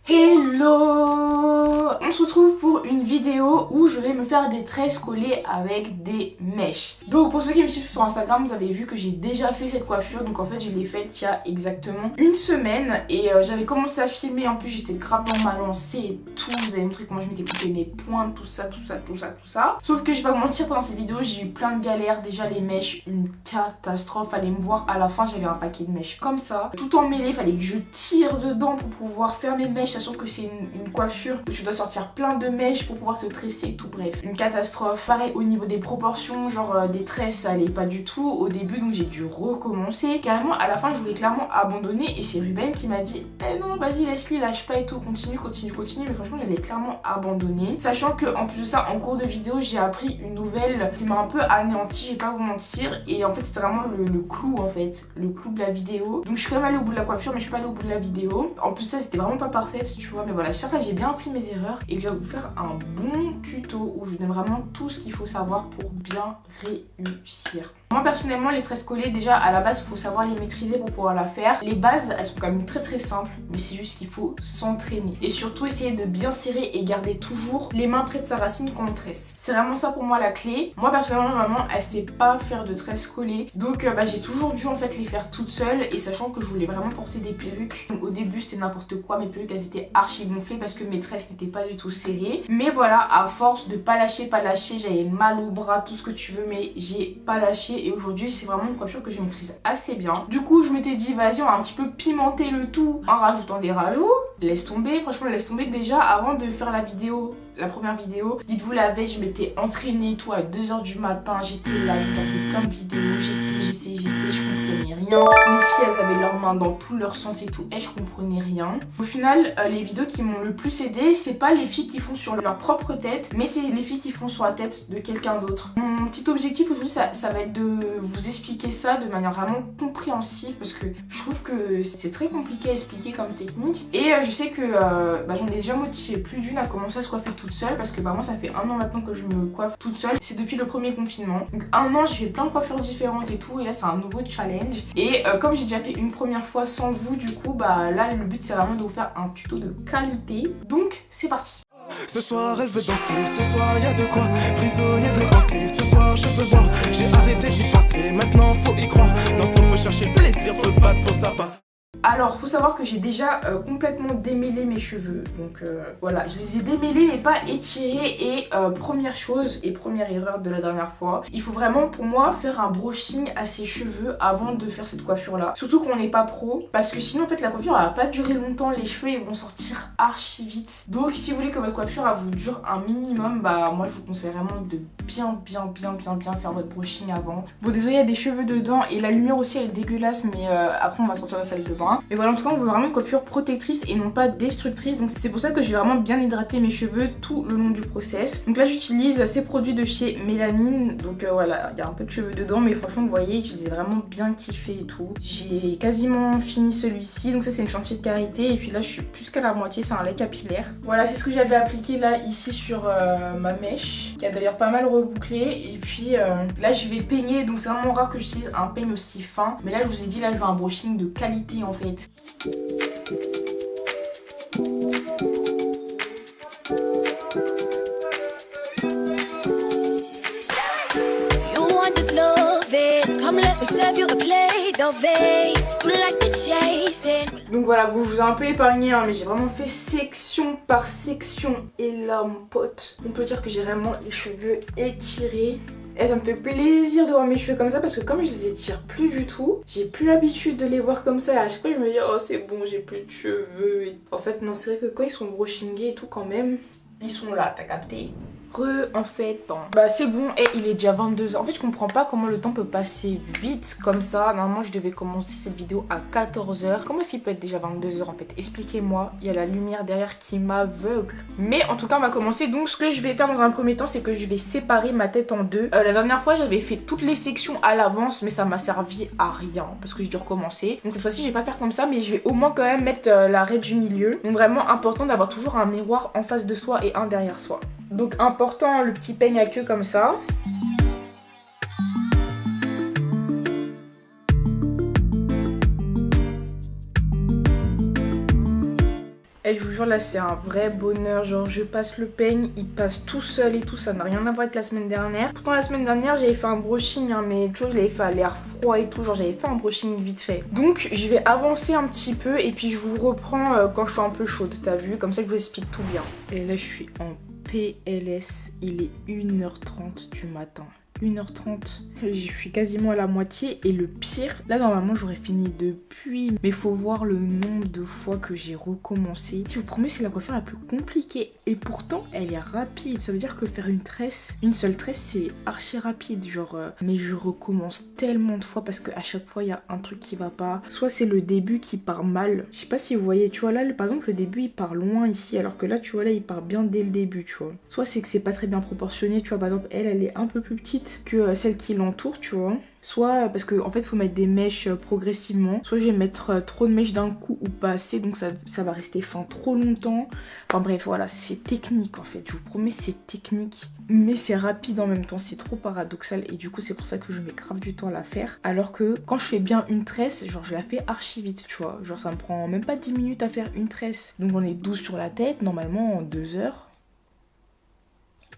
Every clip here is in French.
Hello! On se retrouve pour une vidéo où je vais me faire des tresses collées avec des mèches. Donc pour ceux qui me suivent sur Instagram, vous avez vu que j'ai déjà fait cette coiffure. Donc en fait je l'ai faite il y a exactement une semaine. Et j'avais commencé à filmer, en plus j'étais grave dans ma lancée et tout. Vous avez montré comment je m'étais coupé mes pointes, tout ça. Sauf que je vais pas vous mentir, pendant cette vidéo j'ai eu plein de galères. Déjà les mèches, une catastrophe. Fallait me voir à la fin, j'avais un paquet de mèches comme ça. Tout emmêlé, fallait que je tire dedans pour pouvoir faire mes mèches. Sachant que c'est une coiffure où tu dois sortir plein de mèches pour pouvoir te tresser et tout, bref, une catastrophe. Pareil au niveau des proportions, genre des tresses ça allait pas du tout au début, donc j'ai dû recommencer. Carrément à la fin je voulais clairement abandonner et c'est Ruben qui m'a dit eh non vas-y laisse-les, lâche pas et tout, continue. Mais franchement j'allais clairement abandonner. Sachant que en plus de ça, en cours de vidéo j'ai appris une nouvelle qui m'a un peu anéanti, je vais pas vous mentir. Et en fait c'était vraiment le clou en fait, le clou de la vidéo. Donc je suis quand même allée au bout de la coiffure mais je suis pas allée au bout de la vidéo. En plus ça c'était vraiment pas parfait tu vois, mais voilà, j'espère que j'ai bien appris mes erreurs et que je vais vous faire un bon tuto où je vous donne vraiment tout ce qu'il faut savoir pour bien réussir. Moi personnellement les tresses collées, déjà à la base il faut savoir les maîtriser pour pouvoir la faire. Les bases elles sont quand même très simples, mais c'est juste qu'il faut s'entraîner et surtout essayer de bien serrer et garder toujours les mains près de sa racine quand on tresse. C'est vraiment ça pour moi la clé. Moi personnellement maman elle sait pas faire de tresses collées, donc j'ai toujours dû en fait les faire toute seule. Et sachant que je voulais vraiment porter des perruques, au début c'était n'importe quoi, mes perruques elles étaient archi gonflées parce que mes tresses n'étaient pas du tout serrées. Mais voilà, à force de pas lâcher, j'avais mal au bras, tout ce que tu veux, mais j'ai pas lâché. Et aujourd'hui c'est vraiment une coiffure que je maîtrise assez bien. Du coup je m'étais dit vas-y on va un petit peu pimenter le tout en rajoutant des rajouts. Laisse tomber, franchement laisse tomber. Déjà avant de faire la vidéo, la première vidéo, dites-vous la veille je m'étais entraînée tout à 2h du matin. J'étais là, je regardais plein de vidéos, j'essayais, je comprenais rien. Les filles elles avaient leurs mains dans tout leur sens et tout, et je comprenais rien. Au final les vidéos qui m'ont le plus aidé, c'est pas les filles qui font sur leur propre tête, mais c'est les filles qui font sur la tête de quelqu'un d'autre. Mon petit objectif aujourd'hui ça va être de vous expliquer ça de manière vraiment compréhensive, parce que je trouve que c'est très compliqué à expliquer comme technique. Et je sais que j'en ai déjà motivé plus d'une à commencer à se coiffer toute seule, parce que moi ça fait 1 an maintenant que je me coiffe toute seule. C'est depuis le premier confinement, donc 1 an j'ai fait plein de coiffures différentes et tout, et là c'est un nouveau challenge. Et comme j'ai déjà fait une première fois sans vous, du coup là le but c'est vraiment de vous faire un tuto de qualité, donc c'est parti. Ce soir elle veut danser, ce soir y a de quoi, prisonnier de mes pensées. Ce soir je veux voir, j'ai arrêté d'y penser, maintenant faut y croire. Lorsqu'il faut chercher le plaisir, faut se battre pour sa part. Alors faut savoir que j'ai déjà complètement démêlé mes cheveux, donc voilà, je les ai démêlés mais pas étirés. Et première chose et première erreur de la dernière fois, il faut vraiment pour moi faire un brushing à ses cheveux avant de faire cette coiffure là, surtout qu'on n'est pas pro, parce que sinon en fait la coiffure elle va pas durer longtemps, les cheveux ils vont sortir archi vite. Donc si vous voulez que votre coiffure elle vous dure un minimum, moi je vous conseille vraiment de bien faire votre brushing avant. Bon désolé il y a des cheveux dedans et la lumière aussi elle est dégueulasse, mais après on va sortir de la salle de bain. Mais voilà, en tout cas on veut vraiment une coiffure protectrice et non pas destructrice, donc c'est pour ça que j'ai vraiment bien hydraté mes cheveux tout le long du process. Donc là j'utilise ces produits de chez Mélanine, donc voilà, il y a un peu de cheveux dedans, mais franchement vous voyez je les ai vraiment bien kiffés et tout. J'ai quasiment fini celui-ci, donc ça c'est une chantier de karité, et puis là je suis plus qu'à la moitié, c'est un lait capillaire. Voilà, c'est ce que j'avais appliqué là ici sur ma mèche, qui a d'ailleurs pas mal rebouclé. Et puis là je vais peigner, donc c'est vraiment rare que j'utilise un peigne aussi fin, mais là je vous ai dit là je veux un brushing de qualité en fait. Donc voilà, bon, je vous ai un peu épargné mais j'ai vraiment fait section par section. Et là mon pote, on peut dire que j'ai vraiment les cheveux étirés. Et ça me fait plaisir de voir mes cheveux comme ça, parce que comme je les étire plus du tout, j'ai plus l'habitude de les voir comme ça. Et à chaque fois je me dis oh c'est bon j'ai plus de cheveux. Et en fait non, c'est vrai que quand ils sont brushingés et tout quand même, ils sont là, t'as capté. En fait, c'est bon, et il est déjà 22h. En fait je comprends pas comment le temps peut passer vite comme ça. Normalement je devais commencer cette vidéo à 14h. Comment est-ce qu'il peut être déjà 22h en fait? Expliquez-moi, il y a la lumière derrière qui m'aveugle. Mais en tout cas on va commencer. Donc ce que je vais faire dans un premier temps, c'est que je vais séparer ma tête en deux. La dernière fois j'avais fait toutes les sections à l'avance, mais ça m'a servi à rien parce que j'ai dû recommencer. Donc cette fois-ci je vais pas faire comme ça, mais je vais au moins quand même mettre la raie du milieu. Donc vraiment important d'avoir toujours un miroir en face de soi et un derrière soi. Donc important le petit peigne à queue comme ça. Et je vous jure là c'est un vrai bonheur, genre je passe le peigne, il passe tout seul et tout, ça n'a rien à voir avec la semaine dernière. Pourtant la semaine dernière j'avais fait un brushing hein, mais tu vois je l'avais fait à l'air froid et tout, genre j'avais fait un brushing vite fait. Donc je vais avancer un petit peu et puis je vous reprends quand je suis un peu chaude, t'as vu, comme ça je vous explique tout bien. Et là je suis en PLS, il est 1h30 du matin. 1h30, je suis quasiment à la moitié et le pire, là normalement j'aurais fini depuis, mais faut voir le nombre de fois que j'ai recommencé. Je vous promets c'est la coiffure la plus compliquée et pourtant elle est rapide, ça veut dire que faire une seule tresse c'est archi rapide genre, mais je recommence tellement de fois parce qu'à chaque fois il y a un truc qui va pas, soit c'est le début qui part mal, je sais pas si vous voyez, tu vois là par exemple le début il part loin ici alors que là tu vois là il part bien dès le début tu vois, soit c'est que c'est pas très bien proportionné, tu vois par exemple elle est un peu plus petite que celle qui l'entoure tu vois, soit parce que en fait faut mettre des mèches progressivement, soit je vais mettre trop de mèches d'un coup ou pas assez donc ça va rester fin trop longtemps, enfin bref voilà c'est technique en fait, je vous promets c'est technique mais c'est rapide en même temps, c'est trop paradoxal et du coup c'est pour ça que je mets grave du temps à la faire, alors que quand je fais bien une tresse genre je la fais archi vite tu vois, genre ça me prend même pas 10 minutes à faire une tresse, donc on est 12 sur la tête, normalement en 2 heures.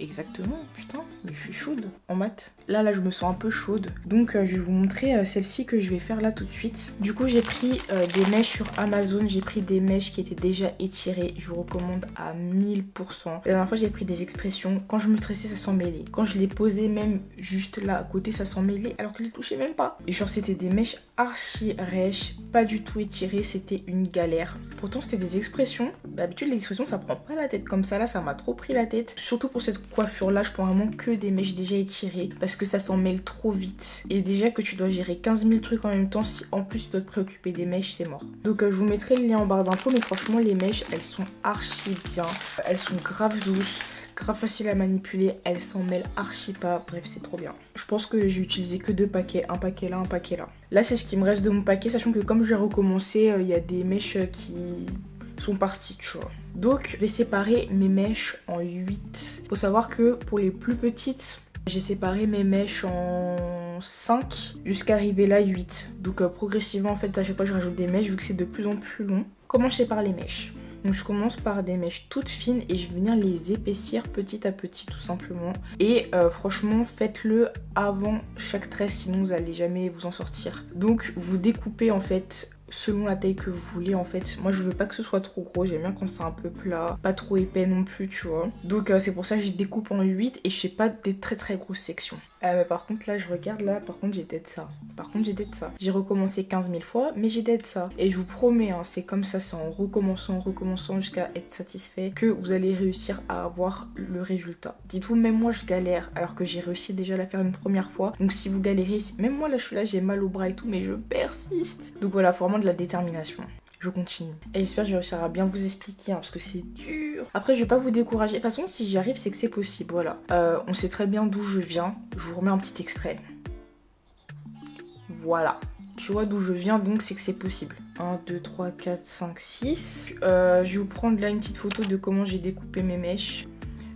Exactement, putain, mais je suis chaude en maths. Là je me sens un peu chaude. Donc je vais vous montrer celle-ci que je vais faire là tout de suite. Du coup j'ai pris des mèches sur Amazon. J'ai pris des mèches qui étaient déjà étirées. Je vous recommande à 1000%. La dernière fois j'ai pris des expressions. Quand je me tressais ça s'emmêlait. Quand je les posais même juste là à côté ça s'emmêlait alors que je les touchais même pas. Et genre c'était des mèches archi rêches, pas du tout étirées. C'était une galère. Pourtant c'était des expressions. D'habitude les expressions ça prend pas la tête comme ça. Là ça m'a trop pris la tête. Surtout pour cette coiffure là je prends vraiment que des mèches déjà étirées parce que ça s'en mêle trop vite et déjà que tu dois gérer 15 000 trucs en même temps, si en plus tu dois te préoccuper des mèches c'est mort. Donc je vous mettrai le lien en barre d'infos mais franchement les mèches elles sont archi bien, elles sont grave douces, grave facile à manipuler, elles s'en mêlent archi pas, bref c'est trop bien. Je pense que j'ai utilisé que 2 paquets, un paquet là, un paquet là. Là c'est ce qui me reste de mon paquet, sachant que comme j'ai recommencé, il y a des mèches qui sont parties tu vois. Donc je vais séparer mes mèches en 8. Faut savoir que pour les plus petites, j'ai séparé mes mèches en 5 jusqu'à arriver là 8. Donc progressivement en fait à chaque fois je rajoute des mèches vu que c'est de plus en plus long. Comment je sépare les mèches ? Donc je commence par des mèches toutes fines et je vais venir les épaissir petit à petit tout simplement. Et franchement faites-le avant chaque tresse sinon vous allez jamais vous en sortir. Donc vous découpez en fait selon la taille que vous voulez en fait. Moi je veux pas que ce soit trop gros, j'aime bien quand c'est un peu plat, pas trop épais non plus tu vois. Donc c'est pour ça que je découpe en 8 et je fais pas des très très grosses sections. Mais par contre là je regarde là, par contre j'ai dead ça. J'ai recommencé 15 000 fois mais j'ai dead ça. Et je vous promets hein, c'est comme ça, c'est en recommençant jusqu'à être satisfait que vous allez réussir à avoir le résultat. Dites-vous même moi je galère alors que j'ai réussi déjà à la faire une première fois. Donc si vous galérez, même moi là je suis là, j'ai mal au bras et tout mais je persiste. Donc voilà, faut vraiment de la détermination. Je continue. Et j'espère que je réussirai à bien vous expliquer hein, parce que c'est dur. Après je vais pas vous décourager. De toute façon si j'y arrive c'est que c'est possible. Voilà. On sait très bien d'où je viens. Je vous remets un petit extrait. Voilà. Tu vois d'où je viens donc c'est que c'est possible. 1, 2, 3, 4, 5, 6. Je vais vous prendre là une petite photo de comment j'ai découpé mes mèches.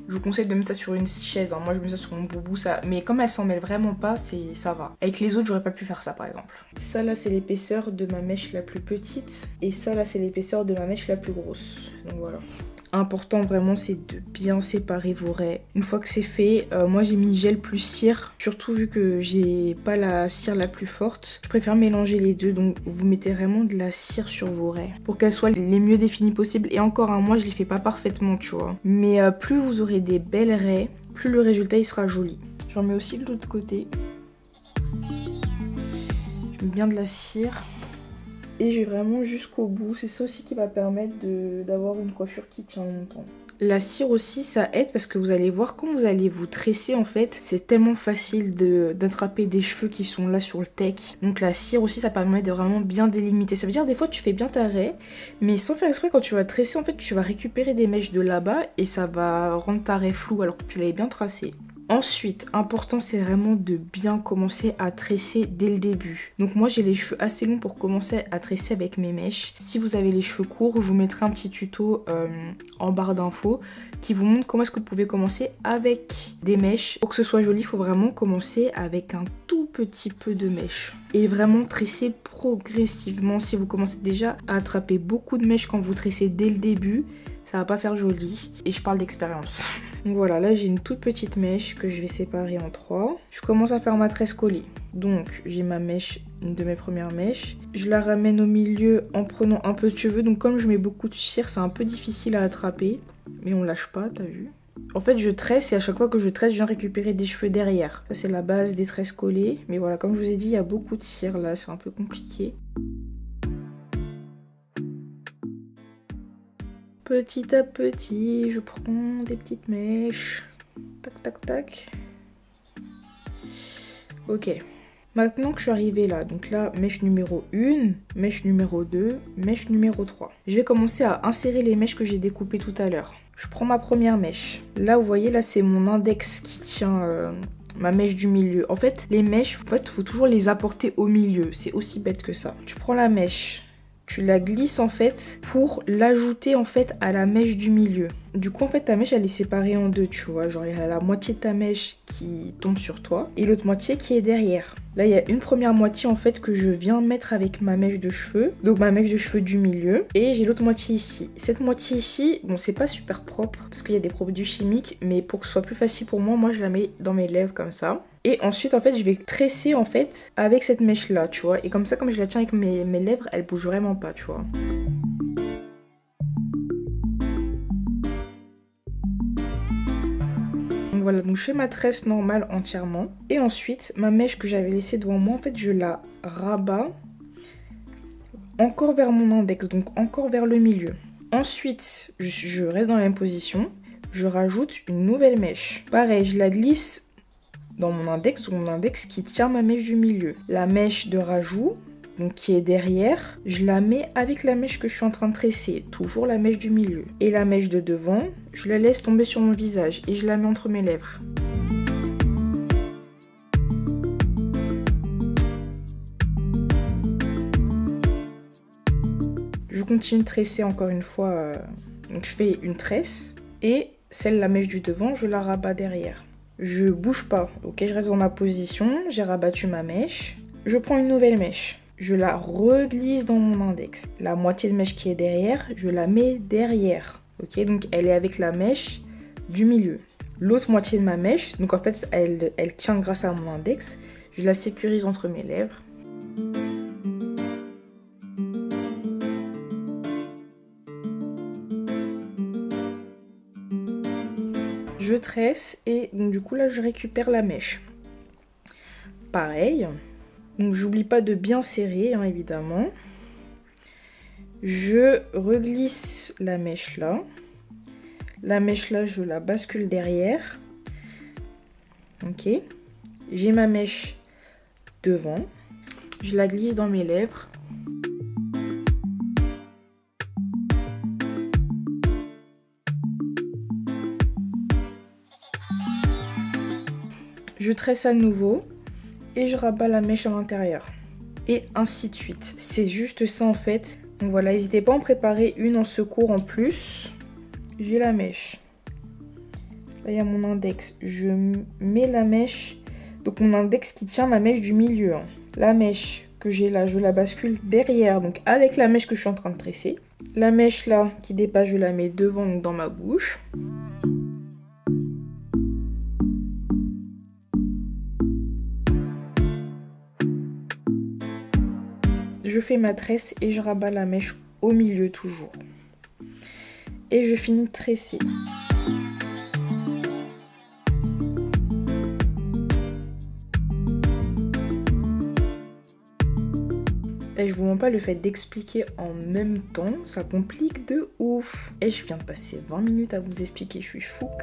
Je vous conseille de mettre ça sur une chaise, hein. Moi je mets ça sur mon boubou, ça. Mais comme elle s'en mêle vraiment pas, ça va. Avec les autres, j'aurais pas pu faire ça par exemple. Ça là, c'est l'épaisseur de ma mèche la plus petite. Et ça là, c'est l'épaisseur de ma mèche la plus grosse. Donc voilà. Important vraiment, c'est de bien séparer vos raies. Une fois que c'est fait, moi j'ai mis gel plus cire. Surtout vu que j'ai pas la cire la plus forte. Je préfère mélanger les deux. Donc vous mettez vraiment de la cire sur vos raies. Pour qu'elles soient les mieux définies possibles. Et encore, moi je les fais pas parfaitement, tu vois. Mais plus vous aurez des belles raies, plus le résultat il sera joli. J'en mets aussi de l'autre côté. Je mets bien de la cire. Et je vais vraiment jusqu'au bout. C'est ça aussi qui va permettre d'avoir une coiffure qui tient longtemps. La cire aussi, ça aide parce que vous allez voir quand vous allez vous tresser en fait, c'est tellement facile d'attraper des cheveux qui sont là sur le tech. Donc la cire aussi, ça permet de vraiment bien délimiter. Ça veut dire des fois tu fais bien ta raie, mais sans faire exprès quand tu vas tresser en fait, tu vas récupérer des mèches de là-bas et ça va rendre ta raie floue alors que tu l'avais bien tracée. Ensuite, important c'est vraiment de bien commencer à tresser dès le début. Donc moi j'ai les cheveux assez longs pour commencer à tresser avec mes mèches. Si vous avez les cheveux courts, je vous mettrai un petit tuto en barre d'infos qui vous montre comment est-ce que vous pouvez commencer avec des mèches. Pour que ce soit joli, il faut vraiment commencer avec un tout petit peu de mèche. Et vraiment tresser progressivement. Si vous commencez déjà à attraper beaucoup de mèches quand vous tressez dès le début, ça va pas faire joli. Et je parle d'expérience. Donc voilà, là j'ai une toute petite mèche que je vais séparer en 3. Je commence à faire ma tresse collée. Donc j'ai ma mèche, une de mes premières mèches. Je la ramène au milieu en prenant un peu de cheveux. Donc comme je mets beaucoup de cire, c'est un peu difficile à attraper. Mais on lâche pas, t'as vu? En fait je tresse et à chaque fois que je tresse, je viens récupérer des cheveux derrière. Ça c'est la base des tresses collées. Mais voilà, comme je vous ai dit, il y a beaucoup de cire là, c'est un peu compliqué. Petit à petit, je prends des petites mèches. Tac, tac, tac. Ok. Maintenant que je suis arrivée là, donc là, mèche numéro 1, mèche numéro 2, mèche numéro 3. Je vais commencer à insérer les mèches que j'ai découpées tout à l'heure. Je prends ma première mèche. Là, vous voyez, là, c'est mon index qui tient ma mèche du milieu. En fait, les mèches, en fait, faut toujours les apporter au milieu. C'est aussi bête que ça. Tu prends la mèche. Tu la glisses en fait pour l'ajouter en fait à la mèche du milieu. Du coup en fait ta mèche elle est séparée en deux, tu vois. Genre il y a la moitié de ta mèche qui tombe sur toi et l'autre moitié qui est derrière. Là il y a une première moitié en fait que je viens mettre avec ma mèche de cheveux. Donc ma mèche de cheveux du milieu. Et j'ai l'autre moitié ici. Cette moitié ici, bon c'est pas super propre parce qu'il y a des produits chimiques. Mais pour que ce soit plus facile pour moi je la mets dans mes lèvres comme ça. Et ensuite en fait je vais tresser en fait avec cette mèche là, tu vois. Et comme ça comme je la tiens avec mes lèvres, elle bouge vraiment pas, tu vois. Donc voilà, donc je fais ma tresse normale entièrement. Et ensuite ma mèche que j'avais laissée devant moi, en fait je la rabats encore vers mon index, donc encore vers le milieu. Ensuite je reste dans la même position, je rajoute une nouvelle mèche. Pareil, je la glisse dans mon index qui tient ma mèche du milieu. La mèche de rajout, donc qui est derrière, je la mets avec la mèche que je suis en train de tresser, toujours la mèche du milieu. Et la mèche de devant, je la laisse tomber sur mon visage et je la mets entre mes lèvres. Je continue de tresser encore une fois, donc je fais une tresse et celle, la mèche du devant, je la rabats derrière. Je bouge pas, ok, je reste dans ma position, j'ai rabattu ma mèche. Je prends une nouvelle mèche, je la reglisse dans mon index. La moitié de mèche qui est derrière, je la mets derrière, ok, donc elle est avec la mèche du milieu. L'autre moitié de ma mèche, donc en fait elle tient grâce à mon index, je la sécurise entre mes lèvres. Je tresse et donc du coup là je récupère la mèche. Pareil, donc j'oublie pas de bien serrer hein, évidemment. Je reglisse la mèche là. La mèche là je la bascule derrière. Ok. J'ai ma mèche devant. Je la glisse dans mes lèvres. Je tresse à nouveau et je rabats la mèche à l'intérieur. Et ainsi de suite. C'est juste ça en fait. Donc voilà, n'hésitez pas à en préparer une en secours en plus. J'ai la mèche. Là il y a mon index. Je mets la mèche. Donc mon index qui tient ma mèche du milieu. Hein. La mèche que j'ai là, je la bascule derrière. Donc avec la mèche que je suis en train de tresser. La mèche là qui dépasse, je la mets devant donc dans ma bouche. Je fais ma tresse et je rabats la mèche au milieu toujours. Et je finis de tresser. Et je vous mens pas, le fait d'expliquer en même temps, ça complique de ouf. Et je viens de passer 20 minutes à vous expliquer, je suis chouque.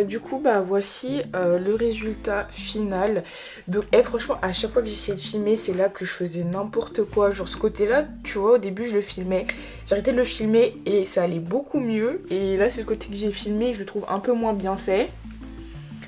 Du coup bah voici le résultat final. Donc franchement à chaque fois que j'essayais de filmer c'est là que je faisais n'importe quoi. Genre ce côté là tu vois au début je le filmais, j'arrêtais de le filmer et ça allait beaucoup mieux. Et là c'est le côté que j'ai filmé, je le trouve un peu moins bien fait.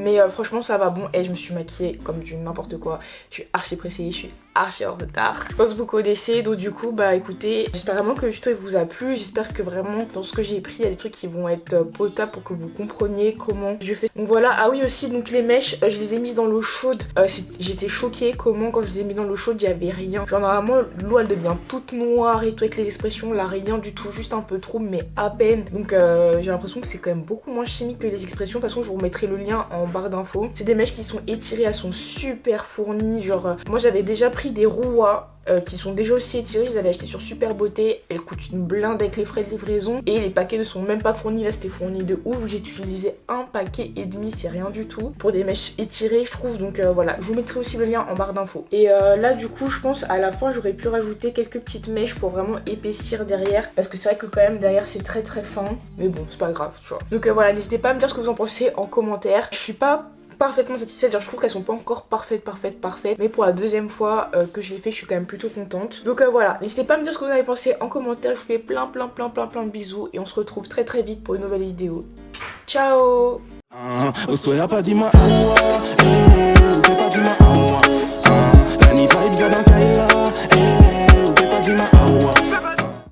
Mais franchement ça va bon. Et je me suis maquillée comme du n'importe quoi. Je suis archi pressée, je suis archi en retard. Je pense beaucoup au décès. Donc du coup bah écoutez, j'espère vraiment que le tuto vous a plu. J'espère que vraiment dans ce que j'ai pris il y a des trucs qui vont être potables pour que vous compreniez comment je fais. Donc voilà, ah oui aussi donc les mèches je les ai mises dans l'eau chaude. J'étais choquée comment quand je les ai mis dans l'eau chaude il y avait rien. Genre normalement l'eau elle devient toute noire et tout avec les expressions, là rien du tout, juste un peu trop mais à peine. Donc j'ai l'impression que c'est quand même beaucoup moins chimique que les expressions. De toute façon je vous remettrai le lien en barre d'infos. C'est des mèches qui sont étirées, elles sont super fournies. Genre moi j'avais déjà pris des rouas qui sont déjà aussi étirées, je les avais achetées sur Super Beauté. Elles coûtent une blinde avec les frais de livraison et les paquets ne sont même pas fournis. Là c'était fourni de ouf. J'ai utilisé un paquet et demi, c'est rien du tout pour des mèches étirées je trouve. Donc voilà, je vous mettrai aussi le lien en barre d'infos. Et là du coup je pense à la fin j'aurais pu rajouter quelques petites mèches pour vraiment épaissir derrière, parce que c'est vrai que quand même derrière c'est très très fin, mais bon c'est pas grave tu vois. Donc voilà, n'hésitez pas à me dire ce que vous en pensez en commentaire. Je suis pas parfaitement satisfaite, genre je trouve qu'elles sont pas encore parfaites, mais pour la deuxième fois que je l'ai fait je suis quand même plutôt contente. Donc voilà, n'hésitez pas à me dire ce que vous en avez pensé en commentaire. Je vous fais plein de bisous et on se retrouve très vite pour une nouvelle vidéo. Ciao. Soyez pas dis-moi à moi, t'es pas dis-moi à moi. Danny vibes dans Kaila,